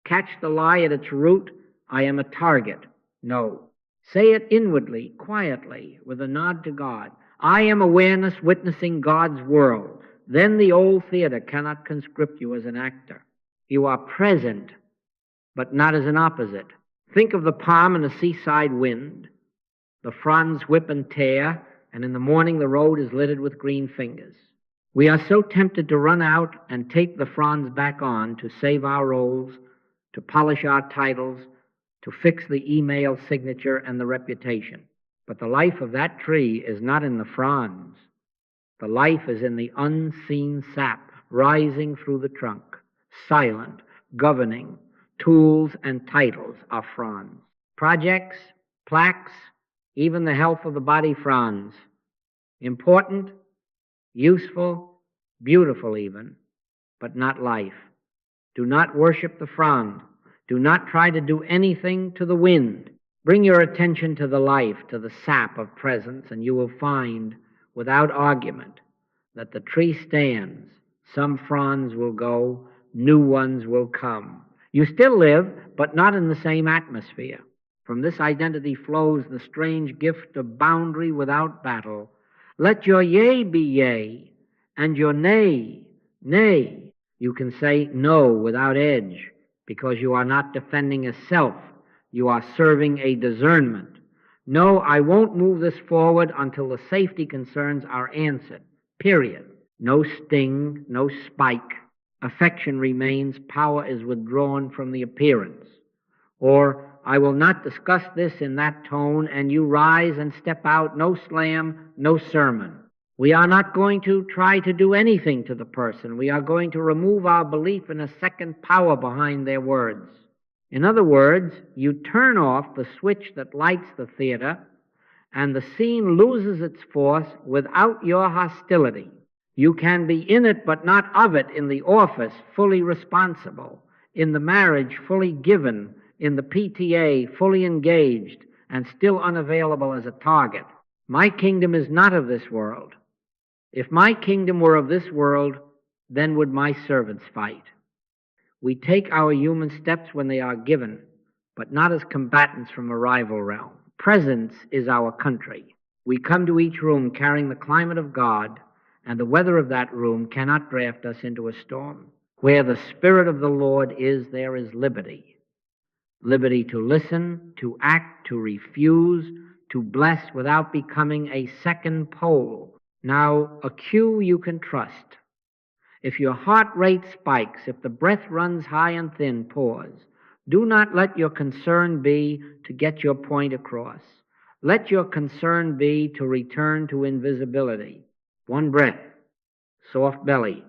catch the lie at its root, I am a target. No. Say it inwardly, quietly, with a nod to God. I am awareness witnessing God's world. Then the old theater cannot conscript you as an actor. You are present, but not as an opposite. Think of the palm in a seaside wind. The fronds whip and tear, and in the morning the road is littered with green fingers. We are so tempted to run out and tape the fronds back on to save our roles, to polish our titles, to fix the email signature and the reputation. But the life of that tree is not in the fronds. The life is in the unseen sap rising through the trunk, silent, governing. Tools and titles are fronds. Projects, plaques, even the health of the body fronds. Important, useful, beautiful even, but not life. Do not worship the frond. Do not try to do anything to the wind. Bring your attention to the life, to the sap of presence, and you will find, without argument, that the tree stands. Some fronds will go, new ones will come. You still live, but not in the same atmosphere. From this identity flows the strange gift of boundary without battle. Let your yea be yea, and your nay, nay. You can say no without edge, because you are not defending a self. You are serving a discernment. No, I won't move this forward until the safety concerns are answered. Period. No sting, no spike. Affection remains, power is withdrawn from the appearance. Or, I will not discuss this in that tone, and you rise and step out, no slam, no sermon. We are not going to try to do anything to the person. We are going to remove our belief in a second power behind their words. In other words, you turn off the switch that lights the theater, and the scene loses its force without your hostility. You can be in it but not of it, in the office fully responsible, in the marriage fully given, in the PTA fully engaged, and still unavailable as a target. My kingdom is not of this world. If my kingdom were of this world, then would my servants fight. We take our human steps when they are given, but not as combatants from a rival realm. Presence is our country. We come to each room carrying the climate of God, and the weather of that room cannot draft us into a storm. Where the Spirit of the Lord is, there is liberty. Liberty to listen, to act, to refuse, to bless without becoming a second pole. Now, a cue you can trust. If your heart rate spikes, if the breath runs high and thin, pause. Do not let your concern be to get your point across. Let your concern be to return to invisibility. One breath, soft belly,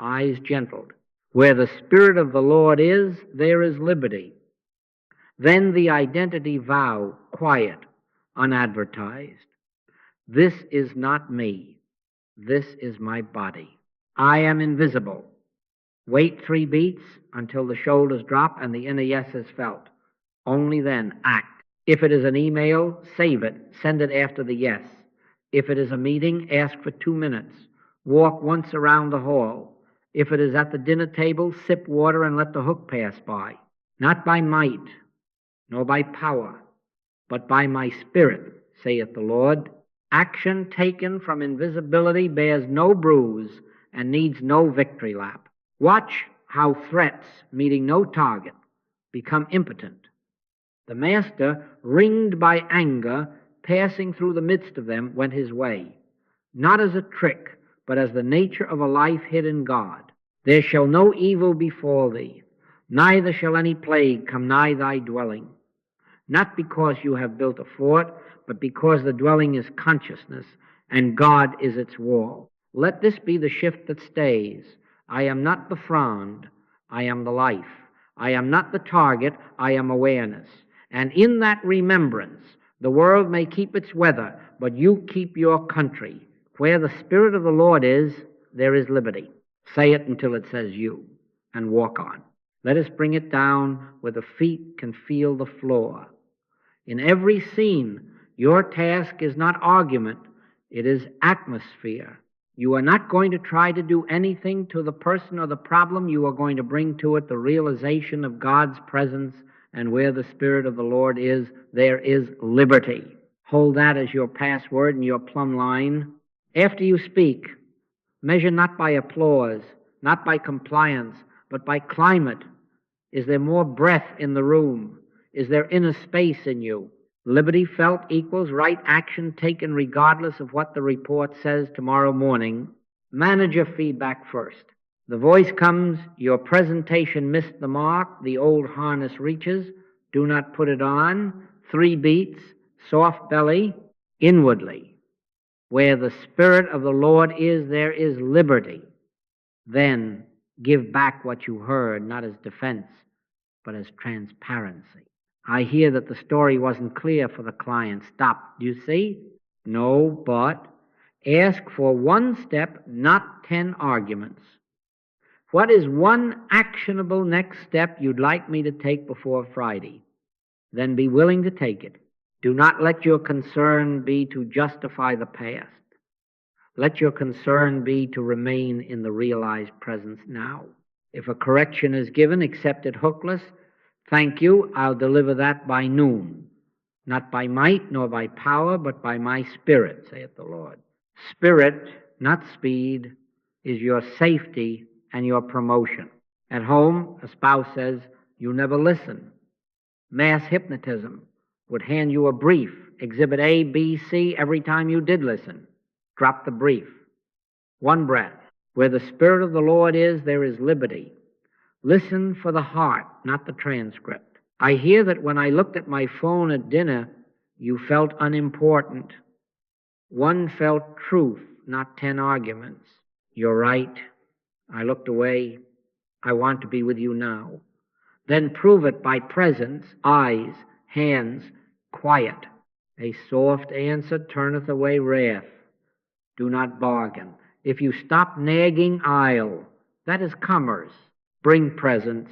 eyes gentled. Where the Spirit of the Lord is, there is liberty. Then the identity vow, quiet, unadvertised. This is not me. This is my body. I am invisible. Wait 3 beats until the shoulders drop and the inner yes is felt. Only then act. If it is an email, save it. Send it after the yes. If it is a meeting, ask for 2 minutes. Walk once around the hall. If it is at the dinner table, sip water and let the hook pass by. Not by might, nor by power, but by my Spirit, saith the Lord. Action taken from invisibility bears no bruise and needs no victory lap. Watch how threats, meeting no target, become impotent. The master, ringed by anger, passing through the midst of them, went his way, not as a trick, but as the nature of a life hid in God. There shall no evil befall thee, neither shall any plague come nigh thy dwelling. Not because you have built a fort, but because the dwelling is consciousness, and God is its wall. Let this be the shift that stays. I am not the frond, I am the life. I am not the target, I am awareness. And in that remembrance, The world may keep its weather, but you keep your country. Where the Spirit of the Lord is, there is liberty. Say it until it says you, and walk on. Let us bring it down where the feet can feel the floor. In every scene, your task is not argument, it is atmosphere. You are not going to try to do anything to the person or the problem. You are going to bring to it the realization of God's presence, and where the Spirit of the Lord is, there is liberty. Hold that as your password and your plumb line. After you speak, measure not by applause, not by compliance, but by climate. Is there more breath in the room? Is there inner space in you? Liberty felt equals right action taken regardless of what the report says tomorrow morning. Manage your feedback first. The voice comes, your presentation missed the mark, the old harness reaches, do not put it on, 3 beats, soft belly, inwardly. Where the Spirit of the Lord is, there is liberty. Then give back what you heard, not as defense, but as transparency. I hear that the story wasn't clear for the client. Stop. Do you see? No, but ask for 1 step, not 10 arguments. What is 1 actionable next step you'd like me to take before Friday? Then be willing to take it. Do not let your concern be to justify the past. Let your concern be to remain in the realized presence now. If a correction is given, accept it hookless. Thank you, I'll deliver that by noon. Not by might nor by power, but by my Spirit, saith the Lord. Spirit, not speed, is your safety and your promotion. At home, a spouse says, you never listen. Mass hypnotism would hand you a brief, exhibit A, B, C, every time you did listen. Drop the brief. 1 breath. Where the Spirit of the Lord is, there is liberty. Listen for the heart, not the transcript. I hear that when I looked at my phone at dinner, you felt unimportant. 1 felt truth, not 10 arguments. You're right. I looked away. I want to be with you now. Then prove it by presence, eyes, hands, quiet. A soft answer turneth away wrath. Do not bargain. If you stop nagging, I'll. That is commerce. Bring presence,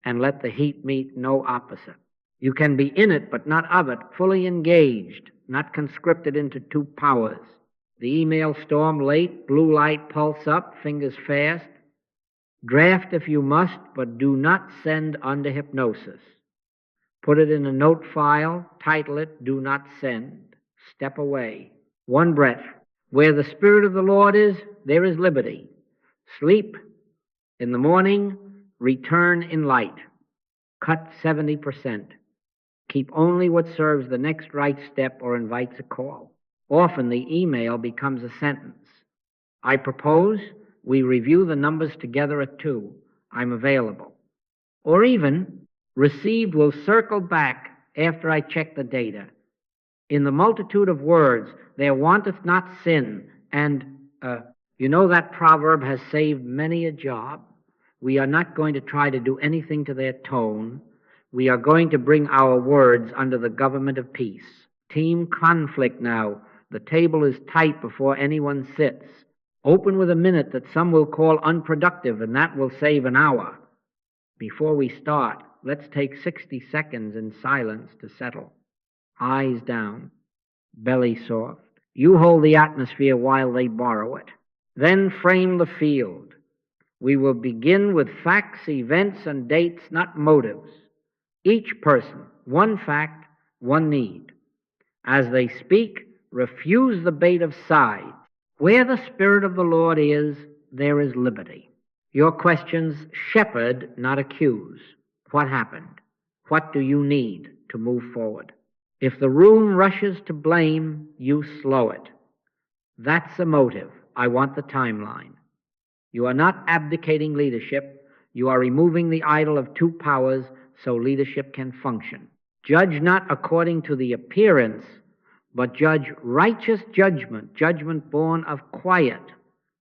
and let the heat meet no opposite. You can be in it, but not of it, fully engaged, not conscripted into 2 powers. The email storm late, blue light pulse up, fingers fast. Draft if you must, but do not send under hypnosis. Put it in a note file, title it, do not send. Step away. 1 breath. Where the Spirit of the Lord is, there is liberty. Sleep. In the morning, return in light. Cut 70%. Keep only what serves the next right step or invites a call. Often the email becomes a sentence. I propose we review the numbers together at 2. I'm available. Or even, received will circle back after I check the data. In the multitude of words, there wanteth not sin, and you know that proverb has saved many a job. We are not going to try to do anything to their tone. We are going to bring our words under the government of peace. Team conflict now. The table is tight before anyone sits. Open with a minute that some will call unproductive, and that will save an hour. Before we start, let's take 60 seconds in silence to settle. Eyes down, belly soft. You hold the atmosphere while they borrow it. Then frame the field. We will begin with facts, events, and dates, not motives. Each person, 1 fact, 1 need. As they speak, refuse the bait of sides. Where the Spirit of the Lord is, there is liberty. Your questions shepherd, not accuse. What happened? What do you need to move forward? If the room rushes to blame, you slow it. That's the motive. I want the timeline. You are not abdicating leadership. You are removing the idol of 2 powers so leadership can function. Judge not according to the appearance, but judge righteous judgment, judgment born of quiet,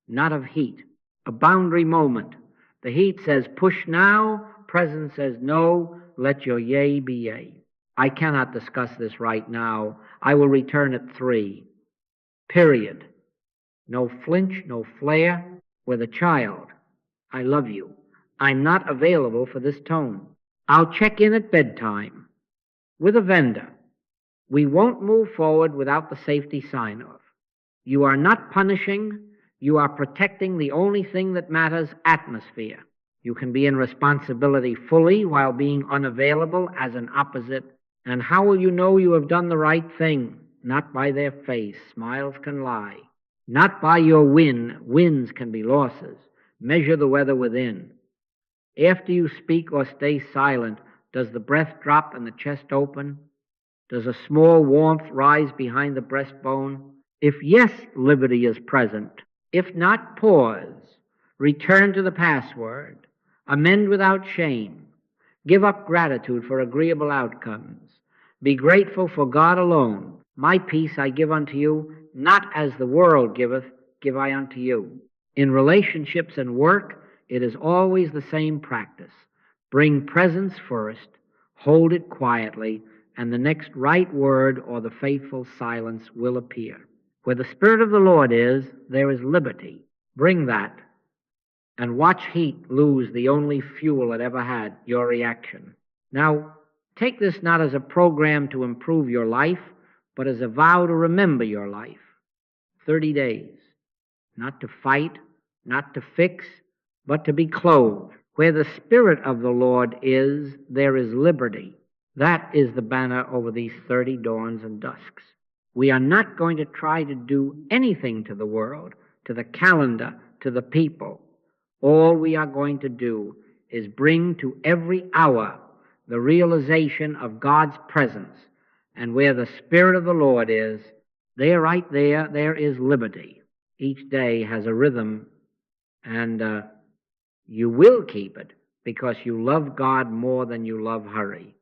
not of heat. A boundary moment. The heat says push now, presence says no, let your yea be yea. I cannot discuss this right now. I will return at 3. Period. No flinch, no flare. With a child. I love you. I'm not available for this tone. I'll check in at bedtime. With a vendor. We won't move forward without the safety sign-off. You are not punishing. You are protecting the only thing that matters, atmosphere. You can be in responsibility fully while being unavailable as an opposite. And how will you know you have done the right thing? Not by their face. Smiles can lie. Not by your win. Wins can be losses. Measure the weather within. After you speak or stay silent, does the breath drop and the chest open? Does a small warmth rise behind the breastbone? If yes, liberty is present. If not, pause. Return to the password. Amend without shame. Give up gratitude for agreeable outcomes. Be grateful for God alone. My peace I give unto you, not as the world giveth, give I unto you. In relationships and work, it is always the same practice. Bring presence first, hold it quietly, and the next right word or the faithful silence will appear. Where the Spirit of the Lord is, there is liberty. Bring that, and watch heat lose the only fuel it ever had, your reaction. Now, take this not as a program to improve your life, but as a vow to remember your life. 30 days. Not to fight, not to fix, but to be clothed. Where the Spirit of the Lord is, there is liberty. That is the banner over these 30 dawns and dusks. We are not going to try to do anything to the world, to the calendar, to the people. All we are going to do is bring to every hour the realization of God's presence. And where the Spirit of the Lord is, right there, there is liberty. Each day has a rhythm, and you will keep it because you love God more than you love hurry.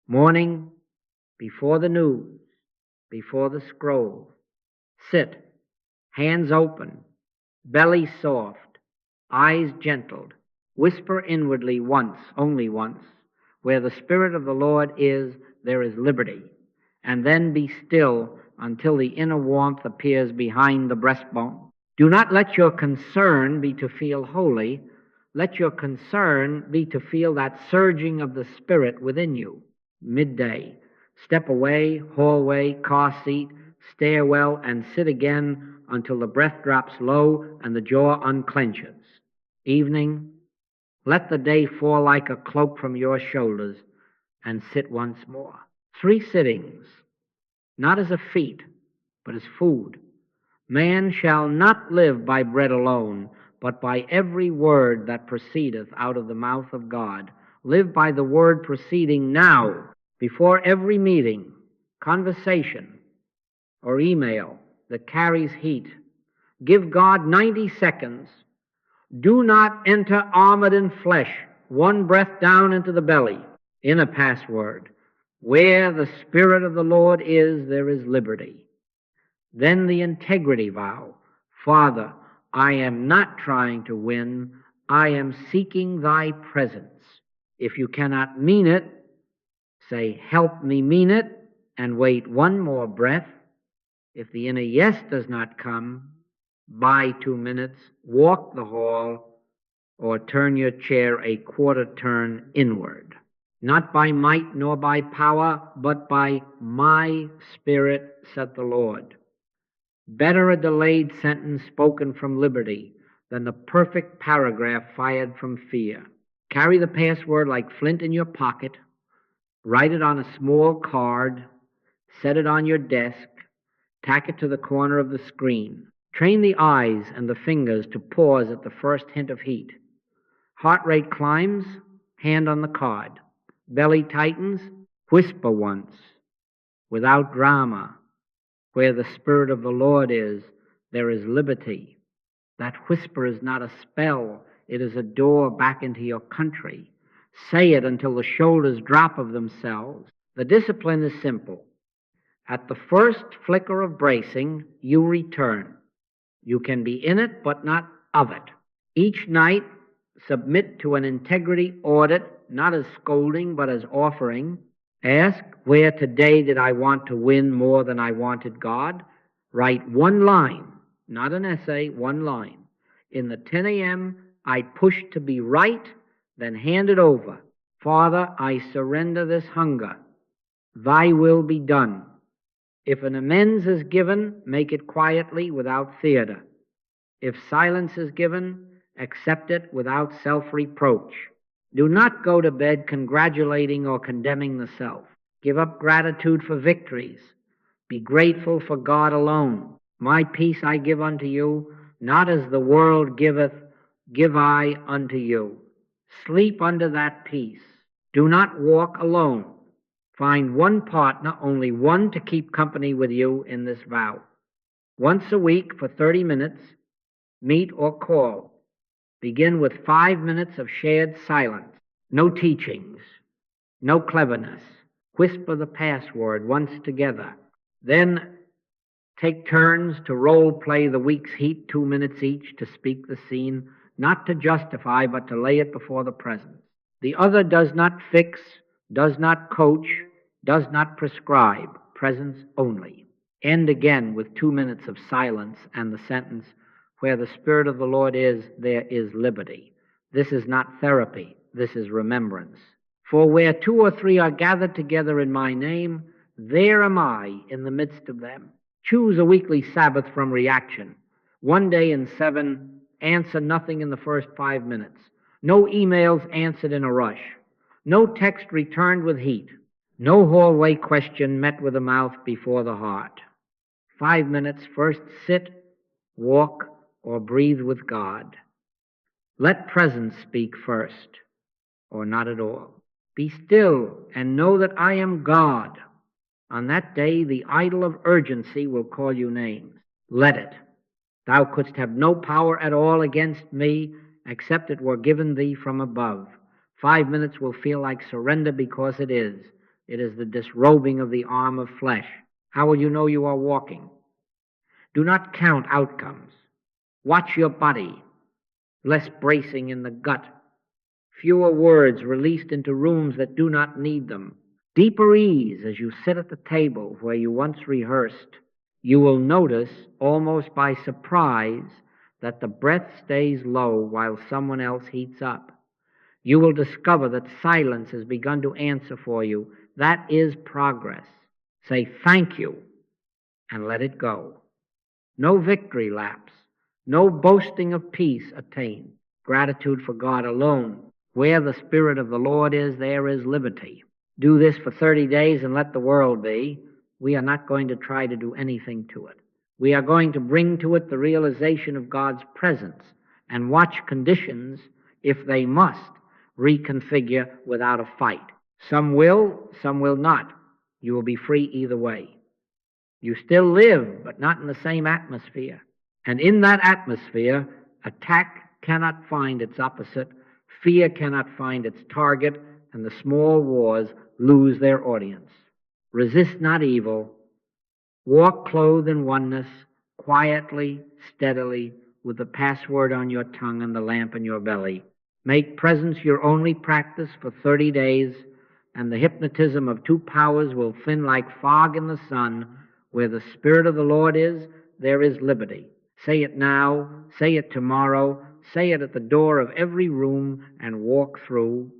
Morning, before the news, before the scroll. Sit, hands open, belly soft, eyes gentled. Whisper inwardly once, only once. Where the Spirit of the Lord is, there is liberty. And then be still until the inner warmth appears behind the breastbone. Do not let your concern be to feel holy. Let your concern be to feel that surging of the Spirit within you. Midday. Step away, hallway, car seat, stairwell, and sit again until the breath drops low and the jaw unclenches. Evening. Let the day fall like a cloak from your shoulders and sit once more. 3 sittings, not as a feat, but as food. Man shall not live by bread alone, but by every word that proceedeth out of the mouth of God. Live by the word proceeding now, before every meeting, conversation, or email that carries heat. Give God 90 seconds. Do not enter armored in flesh, one breath down into the belly. In a password. Where the Spirit of the Lord is, there is liberty. Then the integrity vow. Father, I am not trying to win. I am seeking thy presence. If you cannot mean it, say, help me mean it, and wait one more breath. If the inner yes does not come, buy 2 minutes, walk the hall, or turn your chair a quarter turn inward. Not by might nor by power, but by my Spirit, said the Lord. Better a delayed sentence spoken from liberty than the perfect paragraph fired from fear. Carry the password like flint in your pocket. Write it on a small card. Set it on your desk. Tack it to the corner of the screen. Train the eyes and the fingers to pause at the first hint of heat. Heart rate climbs, hand on the card. Belly tightens, whisper once, without drama. Where the Spirit of the Lord is, there is liberty. That whisper is not a spell. It is a door back into your country. Say it until the shoulders drop of themselves. The discipline is simple. At the first flicker of bracing, you return. You can be in it, but not of it. Each night, submit to an integrity audit, not as scolding, but as offering. Ask, where today did I want to win more than I wanted God? Write one line, not an essay, one line. In the 10 a.m., I pushed to be right, then hand it over. Father, I surrender this hunger. Thy will be done. If an amends is given, make it quietly without theater. If silence is given, accept it without self-reproach. Do not go to bed congratulating or condemning the self. Give up gratitude for victories. Be grateful for God alone. My peace I give unto you, not as the world giveth, give I unto you. Sleep under that peace. Do not walk alone. Find one partner, only one, to keep company with you in this vow. Once a week for 30 minutes, meet or call. Begin with 5 minutes of shared silence. No teachings, no cleverness. Whisper the password once together. Then take turns to role play the week's heat, 2 minutes each, to speak the scene, not to justify, but to lay it before the presence. The other does not fix, does not coach, does not prescribe, presence only. End again with 2 minutes of silence and the sentence, where the Spirit of the Lord is, there is liberty. This is not therapy, this is remembrance. For where 2 or 3 are gathered together in my name, there am I in the midst of them. Choose a weekly Sabbath from reaction. 1 day in 7, answer nothing in the first 5 minutes. No emails answered in a rush. No text returned with heat. No hallway question met with the mouth before the heart. 5 minutes, first sit, walk, or breathe with God. Let presence speak first, or not at all. Be still and know that I am God. On that day, the idol of urgency will call you names. Let it. Thou couldst have no power at all against me, except it were given thee from above. 5 minutes will feel like surrender because it is. It is the disrobing of the arm of flesh. How will you know you are walking? Do not count outcomes. Watch your body. Less bracing in the gut. Fewer words released into rooms that do not need them. Deeper ease as you sit at the table where you once rehearsed. You will notice, almost by surprise, that the breath stays low while someone else heats up. You will discover that silence has begun to answer for you. That is progress. Say thank you and let it go. No victory laps. No boasting of peace attained. Gratitude for God alone. Where the Spirit of the Lord is, there is liberty. Do this for 30 days and let the world be. We are not going to try to do anything to it. We are going to bring to it the realization of God's presence and watch conditions, if they must, reconfigure without a fight. Some will not. You will be free either way. You still live, but not in the same atmosphere. And in that atmosphere, attack cannot find its opposite, fear cannot find its target, and the small wars lose their audience. Resist not evil. Walk clothed in oneness, quietly, steadily, with the password on your tongue and the lamp in your belly. Make presence your only practice for 30 days, and the hypnotism of 2 powers will thin like fog in the sun. Where the Spirit of the Lord is, there is liberty. Say it now, say it tomorrow, say it at the door of every room, and walk through